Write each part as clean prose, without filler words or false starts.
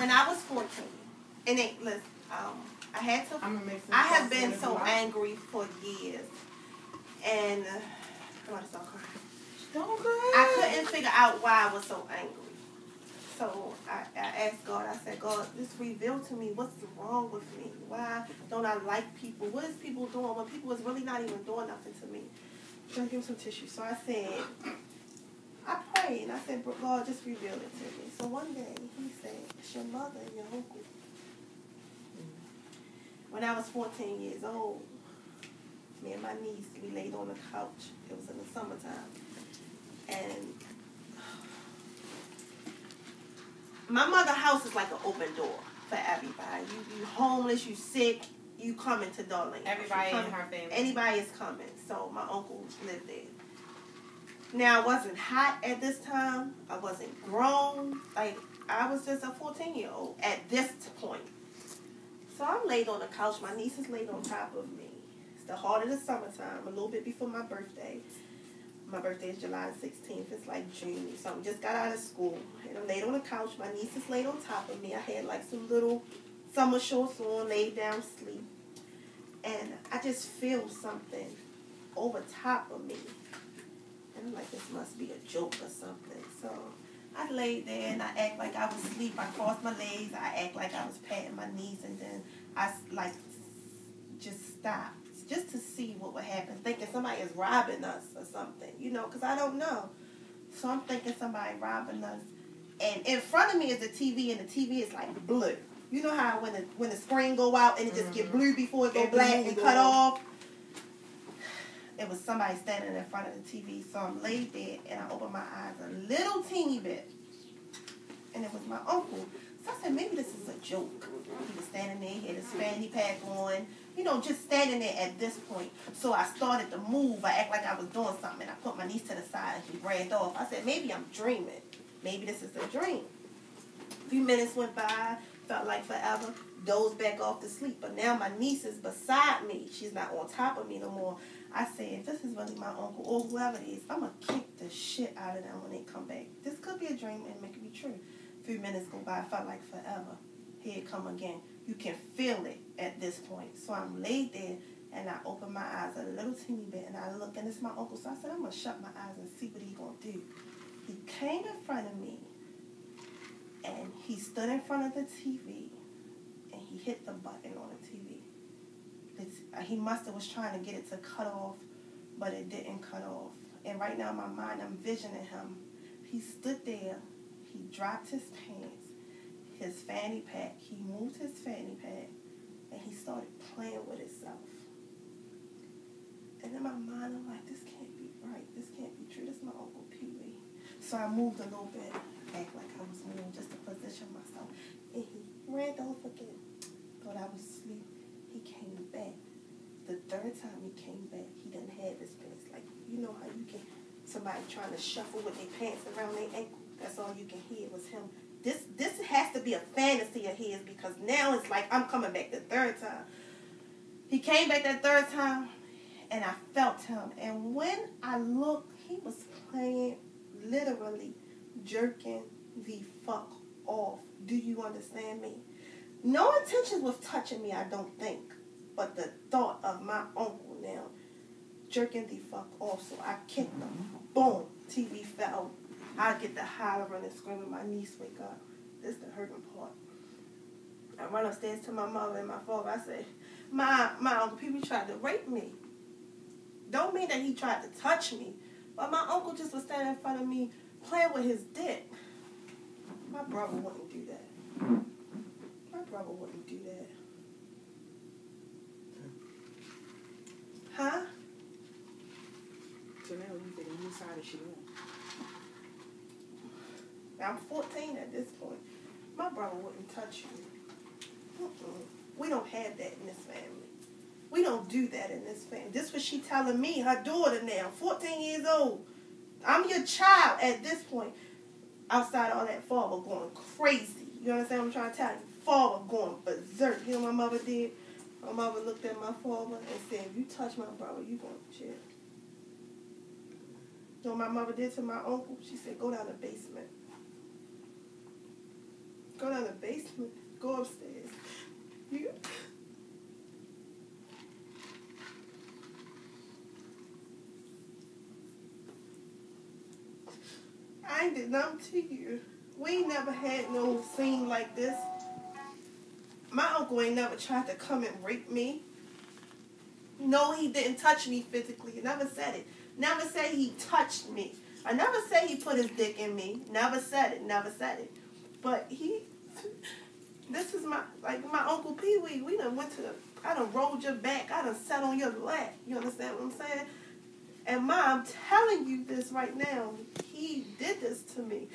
when I was 14, and listen, I had to. I have been so angry for years, and I'm gonna start crying. Don't cry. I couldn't figure out why I was so angry. So I asked God. I said, God, just reveal to me what's wrong with me. Why don't I like people? What is people doing when people is really not even doing nothing to me? Trying to give me some tissue. So I said, I prayed and I said, God, just reveal it to me. So one day he said, it's your mother and your uncle. When I was 14 years old, me and my niece, we laid on the couch. It was in the summertime. And my mother's house is like an open door for everybody. You homeless, you sick, you coming to Darlene. Everybody in her family. Anybody is coming. So my uncle lived there. Now, I wasn't hot at this time. I wasn't grown. Like, I was just a 14-year-old at this point. So I'm laid on the couch. My niece is laid on top of me. It's the heart of the summertime, a little bit before my birthday. My birthday is July 16th. It's like June. So I just got out of school. And I'm laid on the couch. My niece is laid on top of me. I had like some little summer shorts on, laid down, sleep. And I just feel something over top of me. And I'm like, this must be a joke or something. So I laid there and I act like I was asleep. I crossed my legs. I act like I was patting my knees. And then I like just stopped just to see what would happen. Thinking somebody is robbing us or something, you know, because I don't know. So I'm thinking somebody robbing us. And in front of me is the TV, and the TV is like blue. You know how when the screen go out and it just get blue before it go black and cut off? It was somebody standing in front of the TV. So I'm laid there and I opened my eyes a little teeny bit. And it was my uncle. So I said, maybe this is a joke. He was standing there, he had his fanny pack on, you know, just standing there at this point. So I started to move. I act like I was doing something, and I put my niece to the side, and she ran off. I said, maybe I'm dreaming. Maybe this is a dream. A few minutes went by, felt like forever, dozed back off to sleep. But now my niece is beside me. She's not on top of me no more. I said, if this is really my uncle or whoever it is, I'm going to kick the shit out of them when they come back. This could be a dream and make it be true. A few minutes go by, felt like forever. Here it come again. You can feel it at this point. So I'm laid there, and I open my eyes a little teeny bit, and I look, and it's my uncle. So I said, I'm going to shut my eyes and see what he's going to do. He came in front of me, and he stood in front of the TV, and he hit the button on the TV. He must have was trying to get it to cut off, but it didn't cut off. And right now in my mind, I'm visioning him. He stood there. He dropped his pants, his fanny pack. He moved his fanny pack, and he started playing with himself. And in my mind, I'm like, this can't be right. This can't be true. This is my Uncle Pee-wee. So I moved a little bit, act like I was moving just to position myself. And he ran off again. Thought I was asleep. He came back. The third time he came back, he didn't have his pants. Like, you know how you can, somebody trying to shuffle with their pants around their ankle. That's all you can hear was him. This has to be a fantasy of his, because now it's like I'm coming back the third time. He came back that third time, and I felt him. And when I looked, he was playing, literally jerking the fuck off. Do you understand me? No intentions was touching me, I don't think. But the thought of my uncle now jerking the fuck off, so I kicked him. Boom. TV fell. I get the hollering and screaming. My niece wake up. This is the hurting part. I run upstairs to my mother and my father. I say, my Uncle Pee-wee tried to rape me. Don't mean that he tried to touch me, but my uncle just was standing in front of me playing with his dick. My brother wouldn't do that. My brother wouldn't do that. Huh? So now you thinking whose side is she on? I'm 14 at this point. My brother wouldn't touch you. We don't have that in this family. We don't do that in this family. This was she telling me, her daughter now, 14 years old. I'm your child at this point. Outside all that, father going crazy. You understand what I'm trying to tell you? Father going berserk. You know what my mother did? My mother looked at my father and said, if you touch my brother, you going to jail. You know what my mother did to my uncle? She said, go down the basement. Go down the basement. Go upstairs. You. I ain't did nothing to you. We ain't never had no scene like this. My uncle ain't never tried to come and rape me. No, he didn't touch me physically. He never said it. Never said he touched me. I never said he put his dick in me. Never said it. Never said it. But this is my Uncle Pee Wee. We done went to I done rolled your back. I done sat on your lap. You understand what I'm saying? And Ma, I'm telling you this right now. He did this to me.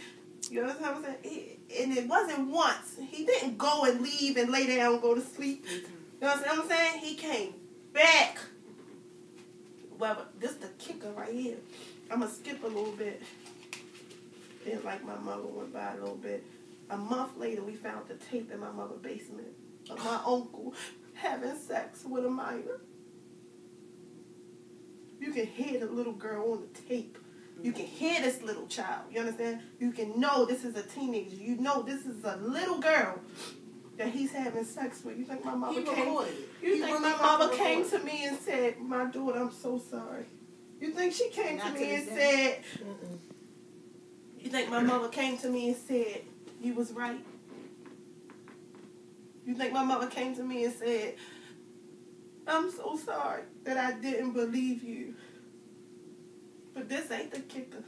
You understand what I'm saying? And it wasn't once. He didn't go and leave and lay down and go to sleep. You understand what I'm saying? He came back. Well, this is the kicker right here. I'm going to skip a little bit. Then like my mother went by a little bit. A month later, we found the tape in my mother's basement of my uncle having sex with a minor. You can hear the little girl on the tape. You can hear this little child. You understand? You can know this is a teenager. You know this is a little girl that he's having sex with. You think my mother came? You think my mother came to me and said, "My daughter, I'm so sorry." You think she came to me and said? You think my mother came to me and said, "You was right"? You think my mother came to me and said, "I'm so sorry that I didn't believe you"? But this ain't the kicker.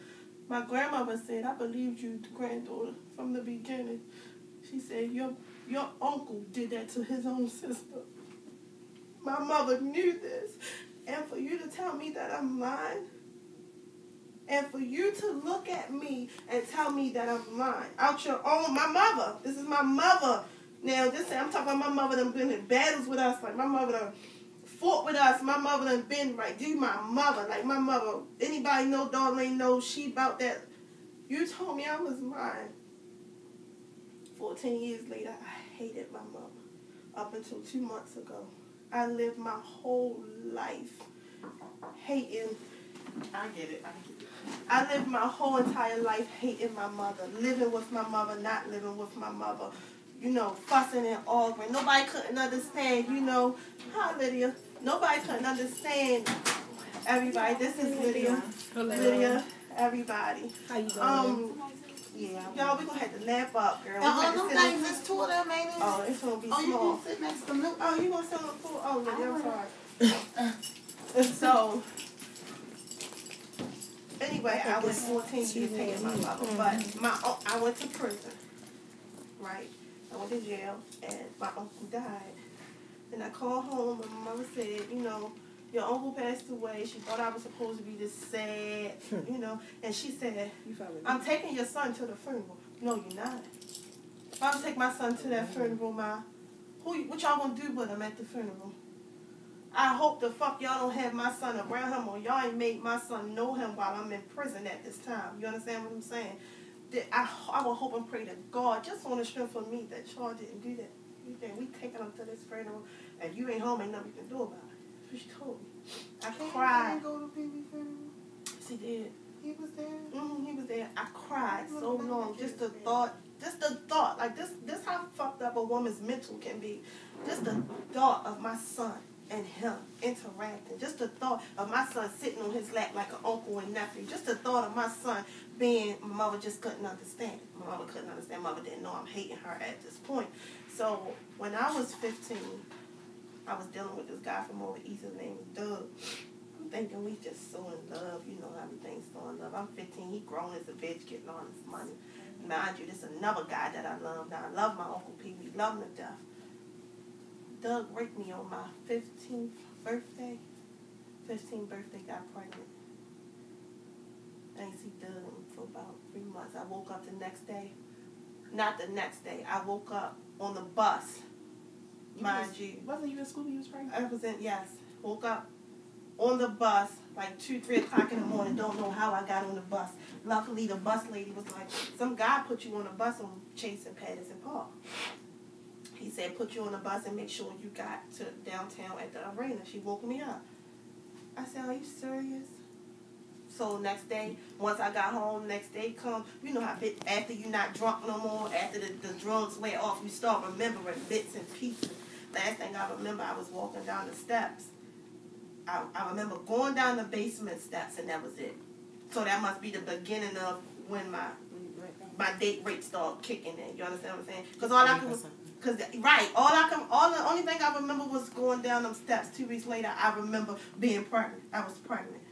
My grandmother said, "I believed you, granddaughter, from the beginning." She said, your uncle did that to his own sister. My mother knew this. And for you to tell me that I'm lying, and for you to look at me and tell me that I'm lying, out your own, my mother, this is my mother. Now, I'm talking about my mother done been in battles with us, like my mother done fought with us. My mother done been right. Do my mother. Like my mother. Anybody know Darlene knows she about that. You told me I was lying. 14 years later, I hated my mother. Up until 2 months ago. I lived my whole life hating. I get it. I lived my whole entire life hating my mother. Living with my mother, not living with my mother. You know, fussing and arguing. Nobody couldn't understand, you know. Hi, Lydia. Nobody couldn't understand everybody. This is Lydia. Hello. Lydia, everybody. How you doing? Yeah. Y'all, we gonna have to lamp up, girl. And all them things, there's two of them, ain't it? Oh, it's gonna be Oh, you small. can sit next to me. Oh, you gonna sit on the floor? Oh, Lydia, I'm sorry. So, anyway, I was 14 years hating my mother, but I went to prison, right? I went to jail, and my uncle died. And I called home, and my mother said, you know, your uncle passed away. She thought I was supposed to be this sad, you know. And she said, I'm taking your son to the funeral. No, you're not. If I would take my son to that funeral, what y'all gonna do with him at the funeral? I hope the fuck y'all don't have my son around him, or y'all ain't made my son know him while I'm in prison at this time. You understand what I'm saying? I will hope and pray to God, just on the strength of me, that y'all didn't do that. You think we taking him to this funeral, and you ain't home, ain't nothing you can do about it. She told me. I cried. Didn't go to Pee Wee funeral? She did. He was there? He was there. I cried so long. Just the thought. Like this how fucked up a woman's mental can be. Just the thought of my son and him interacting. Just the thought of my son sitting on his lap like an uncle and nephew. Just the thought of my son my mother just couldn't understand it. My mother couldn't understand. Mother didn't know I'm hating her at this point. So when I was 15, I was dealing with this guy from over east. His name was Doug. I'm thinking we just so in love. You know, everything's so in love. I'm 15. He grown as a bitch, getting all this money. Mind you, this is another guy that I love. Now, I love my Uncle Pee Wee. Love him to death. Doug raped me on my 15th birthday. 15th birthday, got pregnant. I didn't see Doug for about 3 months. I woke up the next day. Not the next day. I woke up on the bus. Mind you. Wasn't you in school when you was pregnant? I was in, yes. Woke up on the bus like 2, 3 o'clock in the morning. Don't know how I got on the bus. Luckily, the bus lady was like, some guy put you on a bus on Chase and Patterson Park. He said, put you on the bus and make sure you got to downtown at the arena. She woke me up. I said, are you serious? So next day, once I got home, next day come, you know how after you not drunk no more, after the drums wear off, you start remembering bits and pieces. Last thing I remember, I was walking down the steps. I remember going down the basement steps, and that was it. So that must be the beginning of when my date rate started kicking in. You understand what I'm saying? Because all the only thing I remember was going down them steps. 2 weeks later, I remember being pregnant. I was pregnant.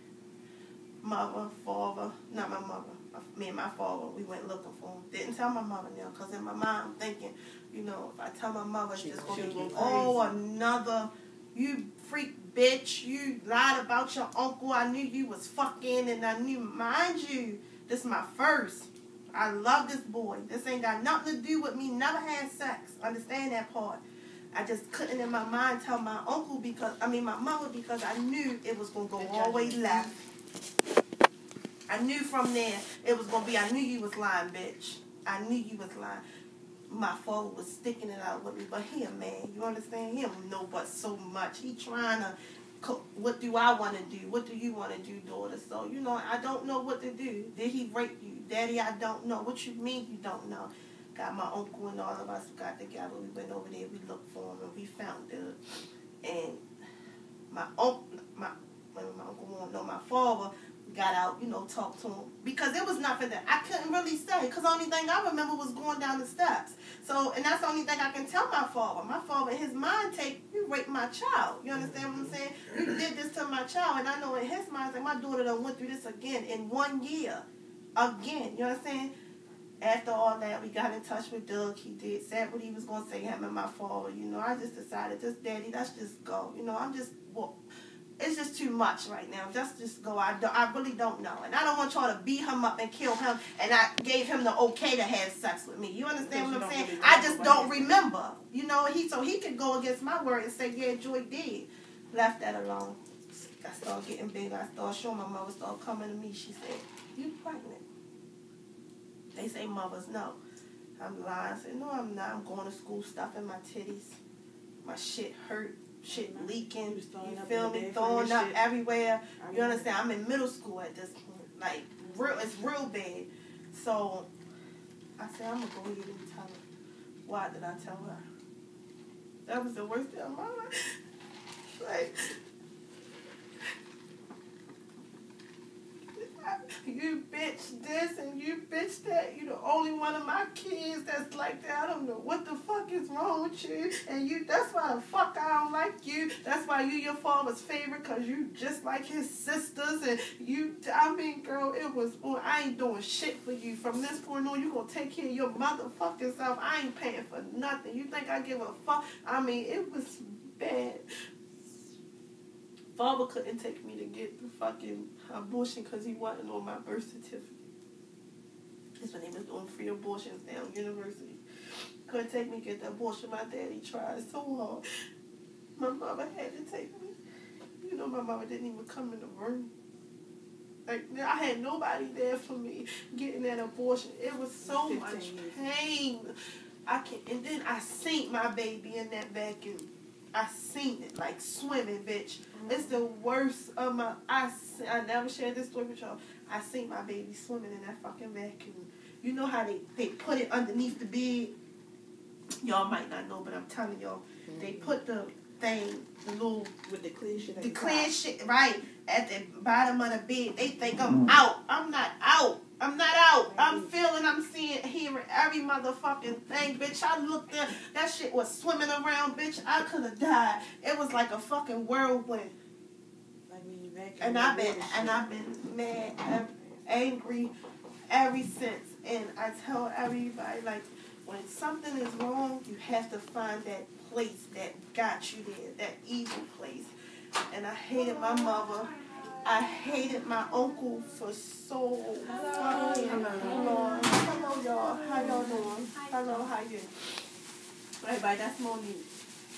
Mother, father, not my mother. Me and my father, we went looking for him. Didn't tell my mother now, because in my mind I'm thinking, you know, if I tell my mother, she's going to be, another, you freak bitch, you lied about your uncle, I knew you was fucking, and I knew, mind you, this is my first. I love this boy. This ain't got nothing to do with me, never had sex. Understand that part. I just couldn't in my mind tell my uncle my mother, because I knew it was going to go all the way left. I knew from there it was going to be, I knew you was lying, bitch. I knew you was lying. My father was sticking it out with me, but he a man, you understand? He don't know but so much. He trying to, what do I want to do? What do you want to do, daughter? So, you know, I don't know what to do. Did he rape you? Daddy, I don't know. What you mean you don't know? Got my uncle and all of us got together. We went over there, we looked for him, and we found it. And my uncle won't know, my father got out, you know, talked to him. Because it was nothing that I couldn't really say. Because the only thing I remember was going down the steps. So, and that's the only thing I can tell my father. My father, in his mind take, you raped my child. You understand what I'm saying? You did this to my child. And I know in his mind, like, my daughter done went through this again in 1 year. Again. You understand? After all that, we got in touch with Doug. He said what he was going to say, him and my father. You know, I just decided, Daddy, let's just go. You know, it's just too much right now. Just go. I really don't know. And I don't want y'all to beat him up and kill him. And I gave him the okay to have sex with me. You understand what I'm saying? Really I just don't remember. You know, so he could go against my word and say, yeah, Joy did. Left that alone. I started getting big. I started showing my mother, started coming to me. She said, you pregnant? They say mothers know. I'm lying. I said, no, I'm not. I'm going to school, stuffing my titties. My shit hurt. Shit leaking, you feel me? Throwing up everywhere. You understand? I'm in middle school at this point. Like, it's real bad. So, I said, I'm going to go ahead and tell her. Why did I tell her? That was the worst day of my life. Like, you bitch this and you bitch that. You the only one of my kids that's like that. I don't know what the fuck is wrong with you. And that's why the fuck I don't like you. That's why you your father's favorite, because you just like his sisters. And girl, it was, I ain't doing shit for you. From this point on, you gonna take care of your motherfucking self. I ain't paying for nothing. You think I give a fuck? It was bad. Father couldn't take me to get the fucking abortion because he wasn't on my birth certificate. That's when they was doing free abortions down university. Couldn't take me to get the abortion. My daddy tried so hard. My mama had to take me. You know, my mama didn't even come in the room. Like, I had nobody there for me getting that abortion. It was so much pain. And then I seen my baby in that vacuum. I seen it, like swimming, bitch. It's the worst of my... I never shared this story with y'all. I seen my baby swimming in that fucking vacuum. You know how they put it underneath the bed? Y'all might not know, but I'm telling y'all. Mm-hmm. They put the thing, the little... With the clear shit. The clear shit, right, at the bottom of the bed. They think I'm out. I'm not out. I'm not out. I'm feeling, I'm seeing, hearing every motherfucking thing, bitch. I looked at, that shit was swimming around, bitch. I could have died. It was like a fucking whirlwind. Like when you back and I've been mad, angry ever since. And I tell everybody, like, when something is wrong, you have to find that place that got you there, that evil place. And I hated my mother. I hated my uncle for so fucking long. Hello, y'all. How y'all doing? Hello, how you? Everybody, that's Monique.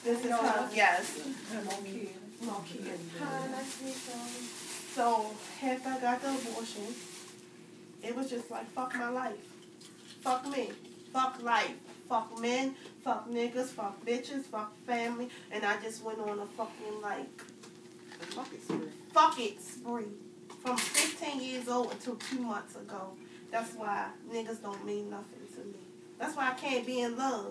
This is her. Yes. Monique. Hi, nice to meet you. So, after I got the abortion, it was just like, fuck my life. Fuck me. Fuck life. Fuck men. Fuck niggas. Fuck bitches. Fuck family. And I just went on a fucking, like... Fuck it spree. from 15 years old until 2 months ago. That's why niggas don't mean nothing to me. That's why I can't be in love.